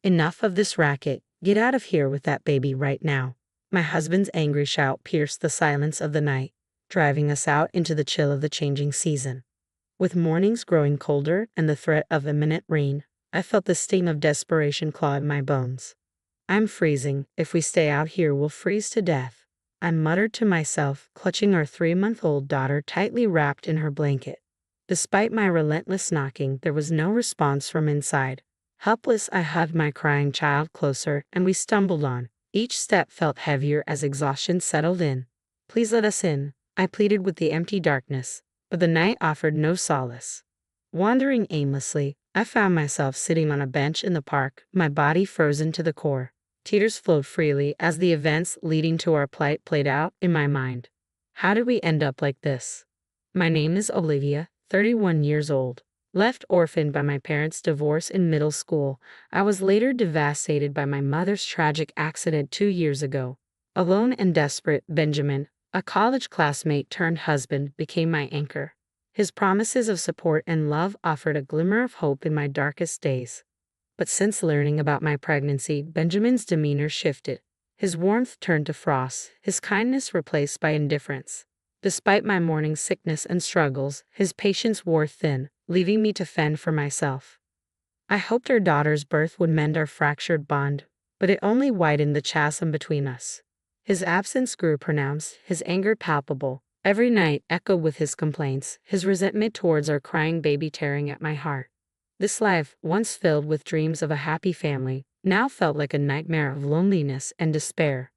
Enough of this racket. Get out of here with that baby right now. My husband's angry shout pierced the silence of the night, driving us out into the chill of the changing season. With mornings growing colder and the threat of imminent rain, I felt the sting of desperation claw in my bones. I'm freezing. If we stay out here, we'll freeze to death, I muttered to myself, clutching our 3-month-old daughter tightly wrapped in her blanket. Despite my relentless knocking, there was no response from inside. Helpless, I hugged my crying child closer, and we stumbled on. Each step felt heavier as exhaustion settled in. Please let us in, I pleaded with the empty darkness, but the night offered no solace. Wandering aimlessly, I found myself sitting on a bench in the park, my body frozen to the core. Tears flowed freely as the events leading to our plight played out in my mind. How did we end up like this? My name is Olivia, 31 years old. Left orphaned by my parents' divorce in middle school, I was later devastated by my mother's tragic accident 2 years ago. Alone and desperate, Benjamin, a college classmate turned husband, became my anchor. His promises of support and love offered a glimmer of hope in my darkest days. But since learning about my pregnancy, Benjamin's demeanor shifted. His warmth turned to frost, his kindness replaced by indifference. Despite my morning sickness and struggles, his patience wore thin, leaving me to fend for myself. I hoped our daughter's birth would mend our fractured bond, but it only widened the chasm between us. His absence grew pronounced, his anger palpable. Every night echoed with his complaints, his resentment towards our crying baby tearing at my heart. This life, once filled with dreams of a happy family, now felt like a nightmare of loneliness and despair.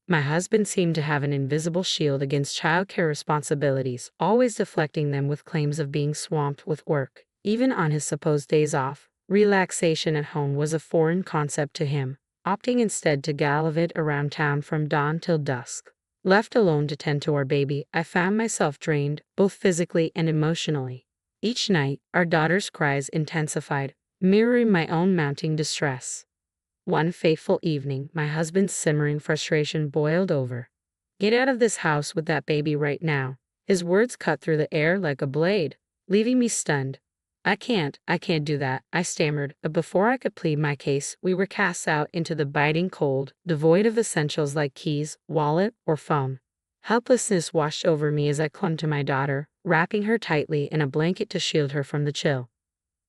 My husband seemed to have an invisible shield against childcare responsibilities, always deflecting them with claims of being swamped with work. Even on his supposed days off, relaxation at home was a foreign concept to him, opting instead to gallivant around town from dawn till dusk. Left alone to tend to our baby, I found myself drained, both physically and emotionally. Each night, our daughter's cries intensified, mirroring my own mounting distress. One fateful evening, my husband's simmering frustration boiled over. Get out of this house with that baby right now. His words cut through the air like a blade, leaving me stunned. I can't do that, I stammered, but before I could plead my case, we were cast out into the biting cold, devoid of essentials like keys, wallet, or phone. Helplessness washed over me as I clung to my daughter, wrapping her tightly in a blanket to shield her from the chill.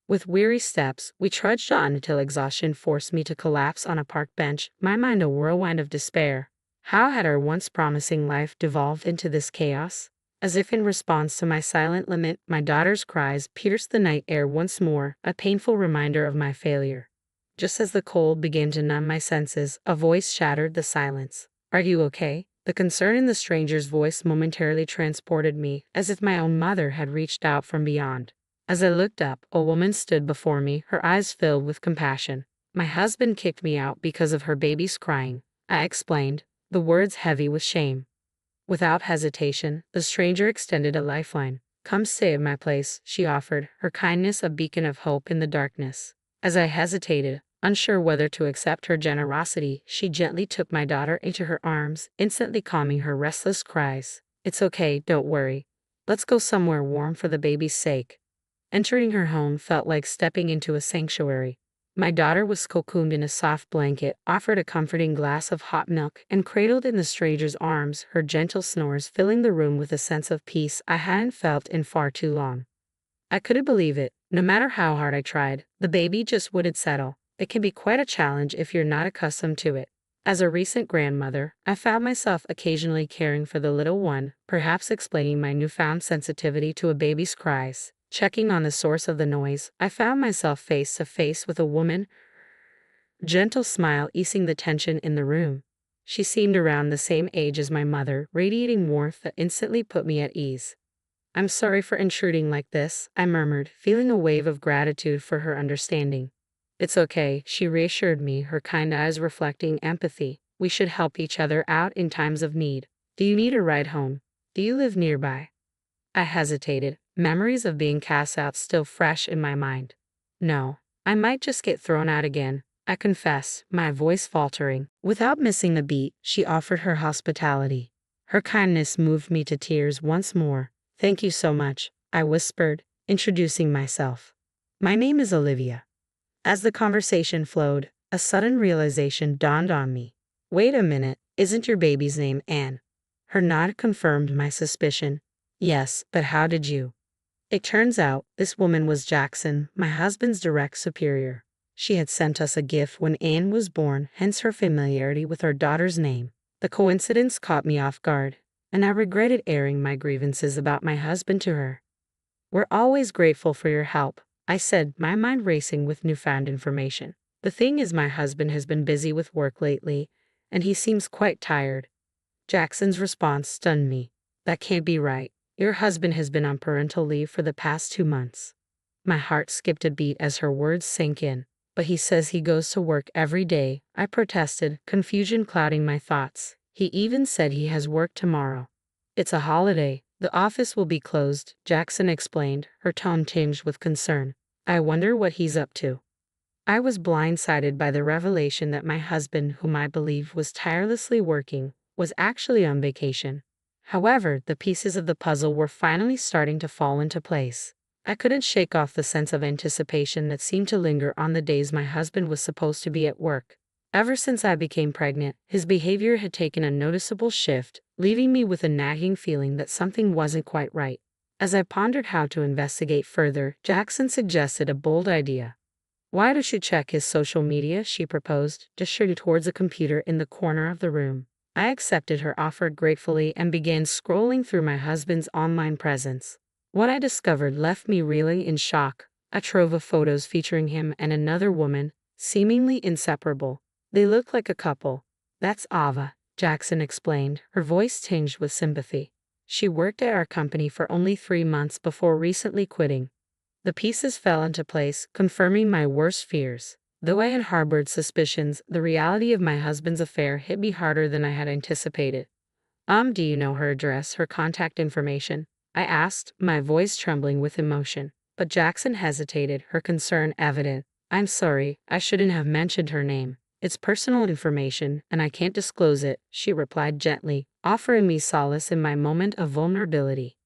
With weary steps, we trudged on until exhaustion forced me to collapse on a park bench, my mind a whirlwind of despair. How had our once promising life devolved into this chaos? As if in response to my silent lament, my daughter's cries pierced the night air once more, a painful reminder of my failure. Just as the cold began to numb my senses, a voice shattered the silence. Are you okay? The concern in the stranger's voice momentarily transported me, as if my own mother had reached out from beyond. As I looked up, a woman stood before me, her eyes filled with compassion. My husband kicked me out because of her baby's crying, I explained, the words heavy with shame. Without hesitation, the stranger extended a lifeline. Come stay at my place, she offered, her kindness a beacon of hope in the darkness. As I hesitated, unsure whether to accept her generosity, she gently took my daughter into her arms, instantly calming her restless cries. It's okay, don't worry. Let's go somewhere warm for the baby's sake. Entering her home felt like stepping into a sanctuary. My daughter was cocooned in a soft blanket, offered a comforting glass of hot milk, and cradled in the stranger's arms, her gentle snores filling the room with a sense of peace I hadn't felt in far too long. I couldn't believe it. No matter how hard I tried, the baby just wouldn't settle. It can be quite a challenge if you're not accustomed to it. As a recent grandmother, I found myself occasionally caring for the little one, perhaps explaining my newfound sensitivity to a baby's cries. Checking on the source of the noise, I found myself face to face with a woman, gentle smile easing the tension in the room. She seemed around the same age as my mother, radiating warmth that instantly put me at ease. I'm sorry for intruding like this, I murmured, feeling a wave of gratitude for her understanding. It's okay, she reassured me, her kind eyes reflecting empathy. We should help each other out in times of need. Do you need a ride home? Do you live nearby? I hesitated, memories of being cast out still fresh in my mind. No, I might just get thrown out again, I confessed, my voice faltering. Without missing a beat, she offered her hospitality. Her kindness moved me to tears once more. Thank you so much, I whispered, introducing myself. My name is Olivia. As the conversation flowed, A sudden realization dawned on me. Wait a minute, isn't your baby's name Anne? Her nod confirmed my suspicion. Yes, but how did you? It turns out, this woman was Jackson, my husband's direct superior. She had sent us a gift when Anne was born, hence her familiarity with our daughter's name. The coincidence caught me off guard, and I regretted airing my grievances about my husband to her. We're always grateful for your help, I said, my mind racing with newfound information. The thing is, my husband has been busy with work lately, and he seems quite tired. Jackson's response stunned me. That can't be right. Your husband has been on parental leave for the past 2 months. My heart skipped a beat as her words sank in. But he says he goes to work every day, I protested, confusion clouding my thoughts. He even said he has work tomorrow. It's a holiday. The office will be closed, Jackson explained, her tone tinged with concern. I wonder what he's up to. I was blindsided by the revelation that my husband, whom I believed was tirelessly working, was actually on vacation. However, the pieces of the puzzle were finally starting to fall into place. I couldn't shake off the sense of anticipation that seemed to linger on the days my husband was supposed to be at work. Ever since I became pregnant, his behavior had taken a noticeable shift, leaving me with a nagging feeling that something wasn't quite right. As I pondered how to investigate further, Jackson suggested a bold idea. Why don't you check his social media, she proposed, gesturing towards a computer in the corner of the room. I accepted her offer gratefully and began scrolling through my husband's online presence. What I discovered left me reeling in shock. A trove of photos featuring him and another woman, seemingly inseparable. They look like a couple. That's Ava, Jackson explained, her voice tinged with sympathy. She worked at our company for only 3 months before recently quitting. The pieces fell into place, confirming my worst fears. Though I had harbored suspicions, the reality of my husband's affair hit me harder than I had anticipated. Do you know her address, her contact information? I asked, my voice trembling with emotion. But Jackson hesitated, her concern evident. I'm sorry, I shouldn't have mentioned her name. It's personal information, and I can't disclose it, she replied gently, offering me solace in my moment of vulnerability.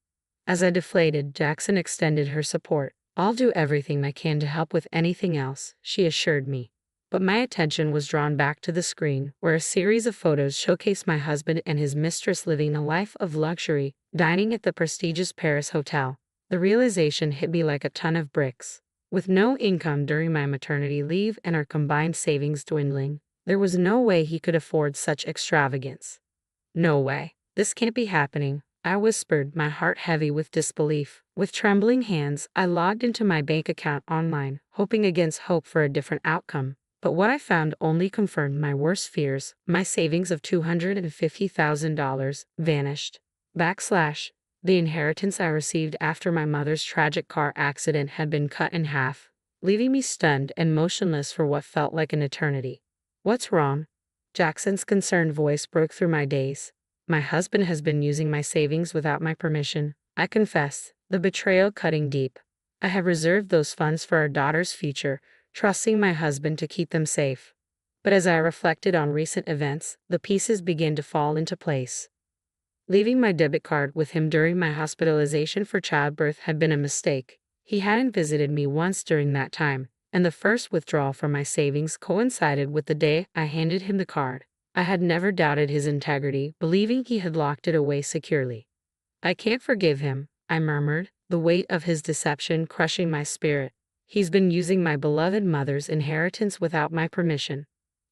As I deflated, Jackson extended her support. I'll do everything I can to help with anything else, she assured me. But my attention was drawn back to the screen, where a series of photos showcased my husband and his mistress living a life of luxury, dining at the prestigious Paris hotel. The realization hit me like a ton of bricks. With no income during my maternity leave and our combined savings dwindling, there was no way he could afford such extravagance. No way. This can't be happening, I whispered, my heart heavy with disbelief. With trembling hands, I logged into my bank account online, hoping against hope for a different outcome. But what I found only confirmed my worst fears. My savings of $250,000 vanished. The inheritance I received after my mother's tragic car accident had been cut in half, leaving me stunned and motionless for what felt like an eternity. What's wrong? Jackson's concerned voice broke through my daze. My husband has been using my savings without my permission, I confessed, the betrayal cutting deep. I have reserved those funds for our daughter's future, trusting my husband to keep them safe. But as I reflected on recent events, the pieces began to fall into place. Leaving my debit card with him during my hospitalization for childbirth had been a mistake. He hadn't visited me once during that time, and the first withdrawal from my savings coincided with the day I handed him the card. I had never doubted his integrity, believing he had locked it away securely. I can't forgive him, I murmured, the weight of his deception crushing my spirit. He's been using my beloved mother's inheritance without my permission.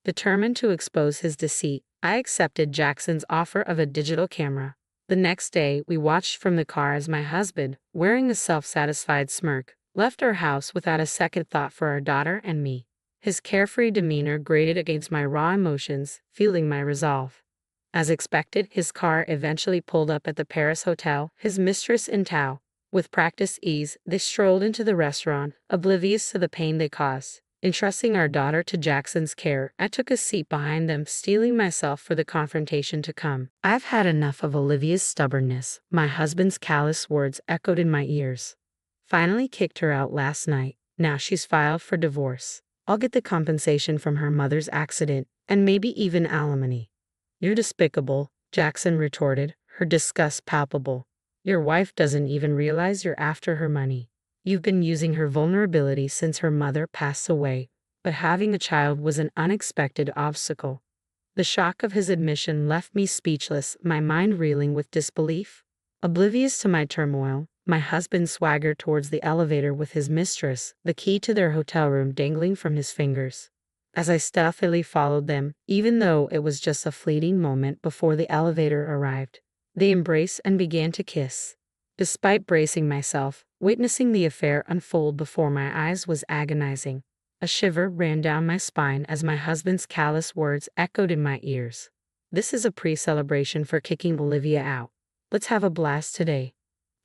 Determined to expose his deceit, I accepted Jackson's offer of a digital camera. The next day, we watched from the car as my husband, wearing a self-satisfied smirk, left our house without a second thought for our daughter and me. His carefree demeanor grated against my raw emotions, fueling my resolve. As expected, his car eventually pulled up at the Paris hotel, his mistress in tow. With practiced ease, they strolled into the restaurant, oblivious to the pain they caused. Entrusting our daughter to Jackson's care, I took a seat behind them, steeling myself for the confrontation to come. I've had enough of Olivia's stubbornness, my husband's callous words echoed in my ears. Finally kicked her out last night. Now she's filed for divorce. I'll get the compensation from her mother's accident, and maybe even alimony. You're despicable, Jackson retorted, her disgust palpable. Your wife doesn't even realize you're after her money. You've been using her vulnerability since her mother passed away. but having a child was an unexpected obstacle. The shock of his admission left me speechless, my mind reeling with disbelief. Oblivious to my turmoil, my husband swaggered towards the elevator with his mistress, the key to their hotel room dangling from his fingers. As I stealthily followed them, even though it was just a fleeting moment before the elevator arrived, they embraced and began to kiss. Despite bracing myself, witnessing the affair unfold before my eyes was agonizing. A shiver ran down my spine as my husband's callous words echoed in my ears. "This is a pre-celebration for kicking Olivia out. Let's have a blast today."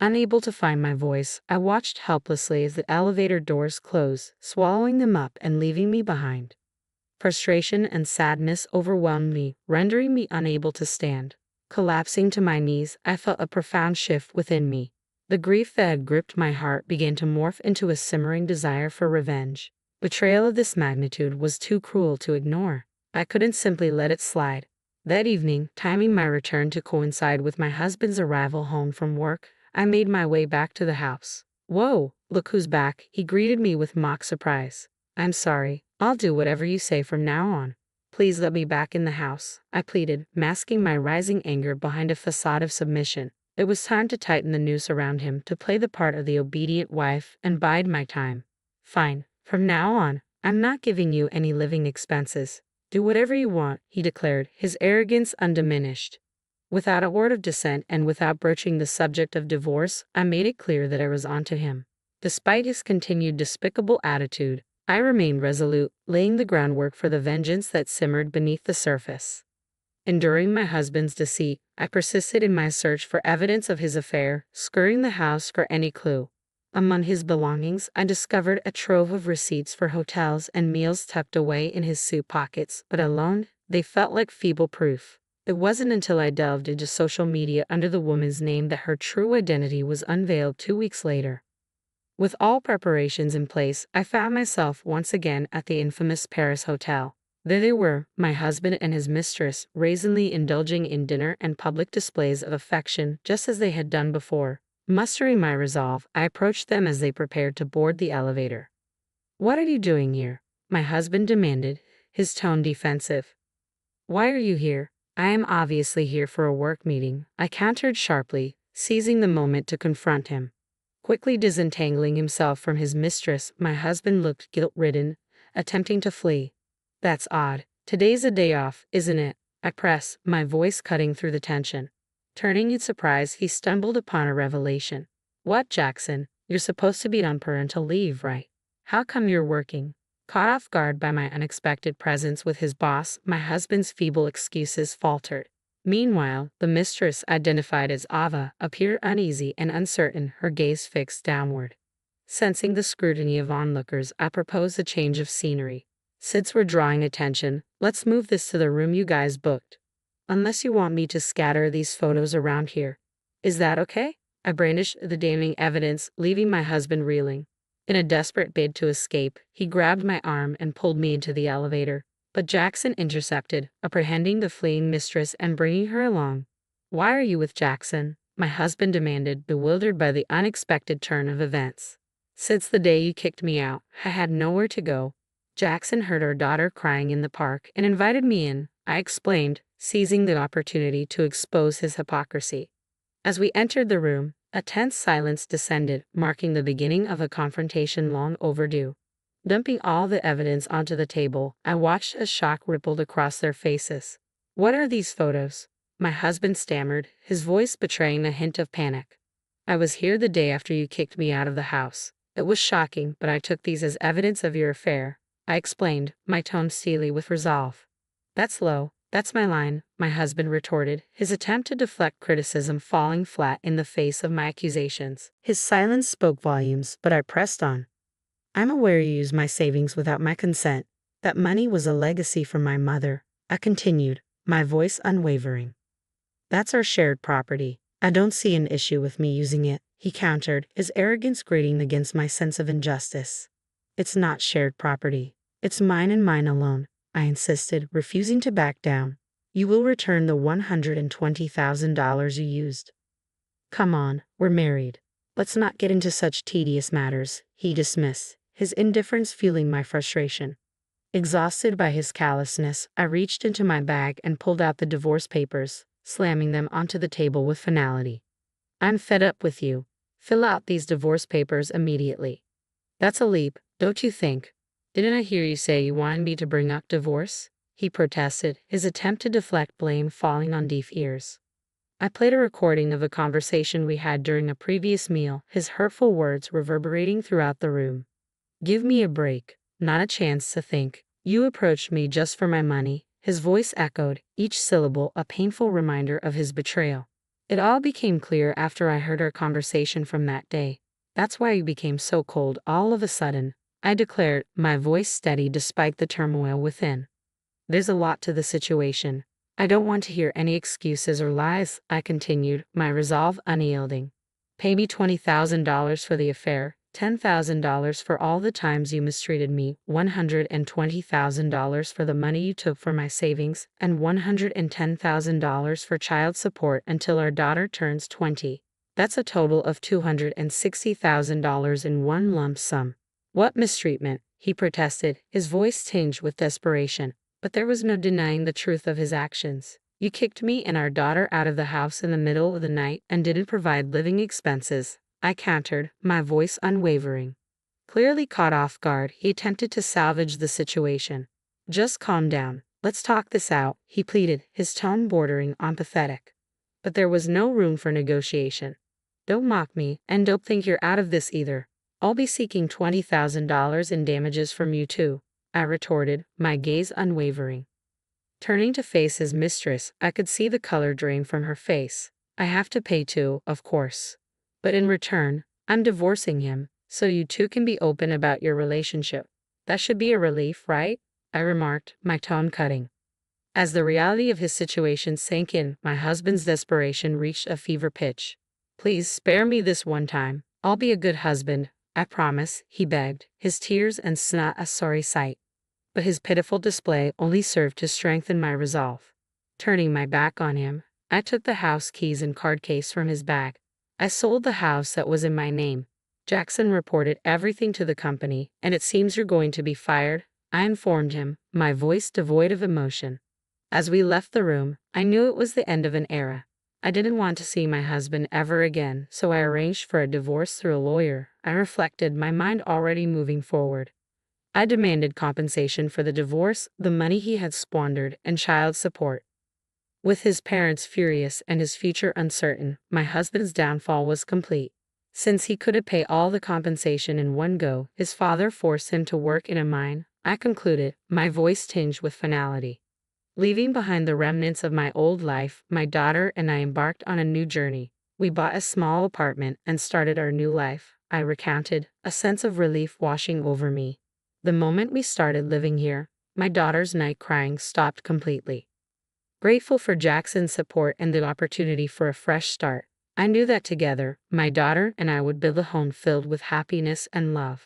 Unable to find my voice, I watched helplessly as the elevator doors closed, swallowing them up and leaving me behind. Frustration and sadness overwhelmed me, rendering me unable to stand. Collapsing to my knees, I felt a profound shift within me. The grief that had gripped my heart began to morph into a simmering desire for revenge. Betrayal of this magnitude was too cruel to ignore. I couldn't simply let it slide. That evening, timing my return to coincide with my husband's arrival home from work, I made my way back to the house. "Whoa, look who's back," he greeted me with mock surprise. "I'm sorry. I'll do whatever you say from now on. Please let me back in the house," I pleaded, masking my rising anger behind a facade of submission. It was time to tighten the noose around him, to play the part of the obedient wife and bide my time. "Fine. From now on, I'm not giving you any living expenses. Do whatever you want," he declared, his arrogance undiminished. Without a word of dissent and without broaching the subject of divorce, I made it clear that I was onto him. Despite his continued despicable attitude, I remained resolute, laying the groundwork for the vengeance that simmered beneath the surface. Enduring my husband's deceit, I persisted in my search for evidence of his affair, scouring the house for any clue. Among his belongings, I discovered a trove of receipts for hotels and meals tucked away in his suit pockets, but alone, they felt like feeble proof. It wasn't until I delved into social media under the woman's name that her true identity was unveiled 2 weeks later. With all preparations in place, I found myself once again at the infamous Paris hotel. There they were, my husband and his mistress, brazenly indulging in dinner and public displays of affection just as they had done before. Mustering my resolve, I approached them as they prepared to board the elevator. "What are you doing here?" my husband demanded, his tone defensive. "Why are you here?" "I am obviously here for a work meeting," I countered sharply, seizing the moment to confront him. Quickly disentangling himself from his mistress, my husband looked guilt-ridden, attempting to flee. "That's odd. Today's a day off, isn't it?" I pressed, my voice cutting through the tension. Turning in surprise, he stumbled upon a revelation. "What, Jackson? You're supposed to be on parental leave, right? How come you're working?" Caught off guard by my unexpected presence with his boss, my husband's feeble excuses faltered. Meanwhile, the mistress, identified as Ava, appeared uneasy and uncertain, her gaze fixed downward. Sensing the scrutiny of onlookers, I proposed a change of scenery. "Since we're drawing attention, let's move this to the room you guys booked. Unless you want me to scatter these photos around here. Is that okay?" I brandished the damning evidence, leaving my husband reeling. In a desperate bid to escape, he grabbed my arm and pulled me into the elevator. But Jackson intercepted, apprehending the fleeing mistress and bringing her along. "Why are you with Jackson?" my husband demanded, bewildered by the unexpected turn of events. "Since the day you kicked me out, I had nowhere to go. Jackson heard our daughter crying in the park and invited me in," I explained, seizing the opportunity to expose his hypocrisy. As we entered the room, a tense silence descended, marking the beginning of a confrontation long overdue. Dumping all the evidence onto the table, I watched as shock rippled across their faces. "What are these photos?" my husband stammered, his voice betraying a hint of panic. "I was here the day after you kicked me out of the house. It was shocking, but I took these as evidence of your affair," I explained, my tone steely with resolve. "That's low. That's my line," my husband retorted, his attempt to deflect criticism falling flat in the face of my accusations. His silence spoke volumes, but I pressed on. "I'm aware you used my savings without my consent. That money was a legacy from my mother," I continued, my voice unwavering. "That's our shared property. I don't see an issue with me using it," he countered, his arrogance grating against my sense of injustice. "It's not shared property. It's mine and mine alone," I insisted, refusing to back down. "You will return the $120,000 you used." "Come on, we're married. Let's not get into such tedious matters," he dismissed, his indifference fueling my frustration. Exhausted by his callousness, I reached into my bag and pulled out the divorce papers, slamming them onto the table with finality. I'm fed up with you. Fill out these divorce papers immediately. That's a leap, don't you think? Didn't I hear you say you wanted me to bring up divorce? He protested, his attempt to deflect blame falling on deaf ears. I played a recording of a conversation we had during a previous meal, his hurtful words reverberating throughout the room. Give me a break, not a chance to think. You approached me just for my money, his voice echoed, each syllable a painful reminder of his betrayal. It all became clear after I heard our conversation from that day. That's why you became so cold all of a sudden, I declared, my voice steady despite the turmoil within. There's a lot to the situation. I don't want to hear any excuses or lies, I continued, my resolve unyielding. Pay me $20,000 for the affair, $10,000 for all the times you mistreated me, $120,000 for the money you took from my savings, and $110,000 for child support until our daughter turns 20. That's a total of $260,000 in one lump sum. What mistreatment? He protested, his voice tinged with desperation. But there was no denying the truth of his actions. You kicked me and our daughter out of the house in the middle of the night and didn't provide living expenses, I countered, my voice unwavering. Clearly caught off guard, he attempted to salvage the situation. Just calm down, let's talk this out, he pleaded, his tone bordering on pathetic. But there was no room for negotiation. Don't mock me, and don't think you're out of this either. I'll be seeking $20,000 in damages from you too, I retorted, my gaze unwavering. Turning to face his mistress, I could see the color drain from her face. I have to pay too, of course. But in return, I'm divorcing him, so you two can be open about your relationship. That should be a relief, right? I remarked, my tone cutting. As the reality of his situation sank in, my husband's desperation reached a fever pitch. Please spare me this one time. I'll be a good husband, I promise, he begged, his tears and snot a sorry sight. But his pitiful display only served to strengthen my resolve. Turning my back on him, I took the house keys and card case from his bag. I sold the house that was in my name. Jackson reported everything to the company, and it seems you're going to be fired, I informed him, my voice devoid of emotion. As we left the room, I knew it was the end of an era. I didn't want to see my husband ever again, so I arranged for a divorce through a lawyer, I reflected, my mind already moving forward. I demanded compensation for the divorce, the money he had squandered, and child support. With his parents furious and his future uncertain, my husband's downfall was complete. Since he couldn't pay all the compensation in one go, his father forced him to work in a mine, I concluded, my voice tinged with finality. Leaving behind the remnants of my old life, my daughter and I embarked on a new journey. We bought a small apartment and started our new life, I recounted, a sense of relief washing over me. The moment we started living here, my daughter's night crying stopped completely. Grateful for Jackson's support and the opportunity for a fresh start, I knew that together, my daughter and I would build a home filled with happiness and love.